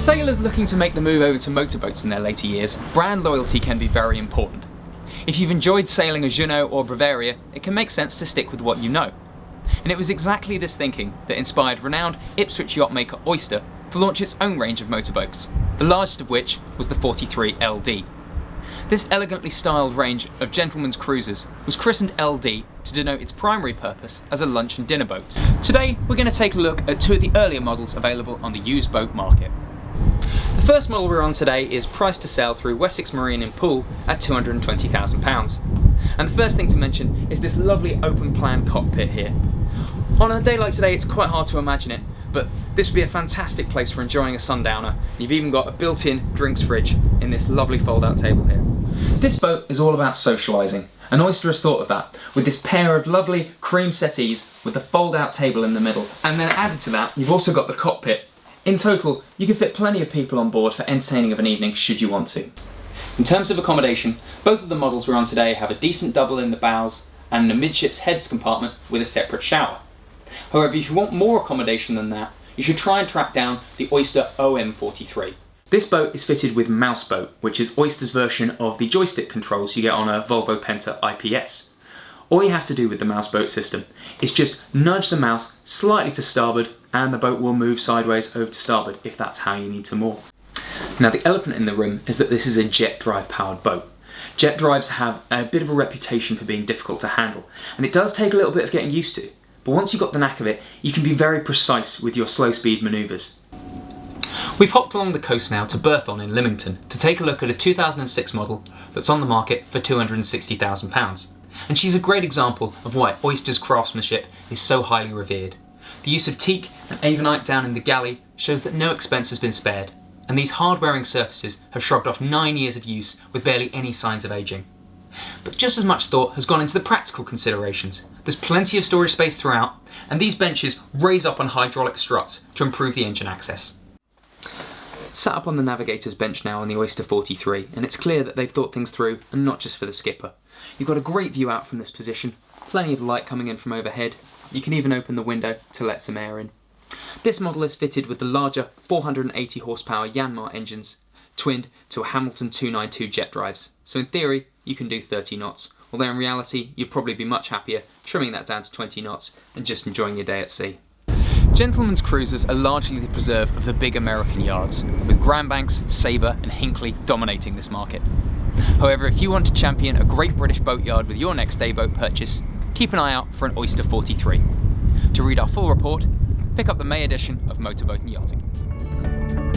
sailors looking to make the move over to motorboats in their later years, brand loyalty can be very important. If you've enjoyed sailing a Juno or Bavaria, it can make sense to stick with what you know. And it was exactly this thinking that inspired renowned Ipswich yacht maker Oyster to launch its own range of motorboats, the largest of which was the 43 LD. This elegantly styled range of gentlemen's cruisers was christened LD to denote its primary purpose as a lunch and dinner boat. Today we're going to take a look at two of the earlier models available on the used boat market. The first model we're on today is priced to sell through Wessex Marine in Poole at £220,000. And the first thing to mention is this lovely open plan cockpit here. On a day like today it's quite hard to imagine it, but this would be a fantastic place for enjoying a sundowner. You've even got a built-in drinks fridge in this lovely fold-out table here. This boat is all about socialising, and Oyster has thought of that with this pair of lovely cream settees with the fold-out table in the middle. And then added to that, you've also got the cockpit. In total, you can fit plenty of people on board for entertaining of an evening should you want to. In terms of accommodation, both of the models we're on today have a decent double in the bows and an amidships heads compartment with a separate shower. However, if you want more accommodation than that, you should try and track down the Oyster OM43. This boat is fitted with Mouse Boat, which is Oyster's version of the joystick controls you get on a Volvo Penta IPS. All you have to do with the Mouse Boat system is just nudge the mouse slightly to starboard and the boat will move sideways over to starboard if that's how you need to moor. Now the elephant in the room is that this is a jet drive powered boat. Jet drives have a bit of a reputation for being difficult to handle, and it does take a little bit of getting used to. But once you've got the knack of it, you can be very precise with your slow speed manoeuvres. We've hopped along the coast now to Berthon in Lymington to take a look at a 2006 model that's on the market for £260,000. And she's a great example of why Oyster's craftsmanship is so highly revered. The use of teak and avonite down in the galley shows that no expense has been spared, and these hard-wearing surfaces have shrugged off 9 years of use with barely any signs of ageing. But just as much thought has gone into the practical considerations. There's plenty of storage space throughout, and these benches raise up on hydraulic struts to improve the engine access. Sat up on the Navigators Bench now on the Oyster 43, and it's clear that they've thought things through, and not just for the skipper. You've got a great view out from this position, plenty of light coming in from overhead. You can even open the window to let some air in. This model is fitted with the larger 480 horsepower Yanmar engines, twinned to a Hamilton 292 jet drives. So in theory, you can do 30 knots, although in reality, you'd probably be much happier trimming that down to 20 knots and just enjoying your day at sea. Gentlemen's cruisers are largely the preserve of the big American yards, with Grand Banks, Sabre and Hinckley dominating this market. However, if you want to champion a great British boat yard with your next day boat purchase, keep an eye out for an Oyster 43. To read our full report, pick up the May edition of Motor Boat Yachting.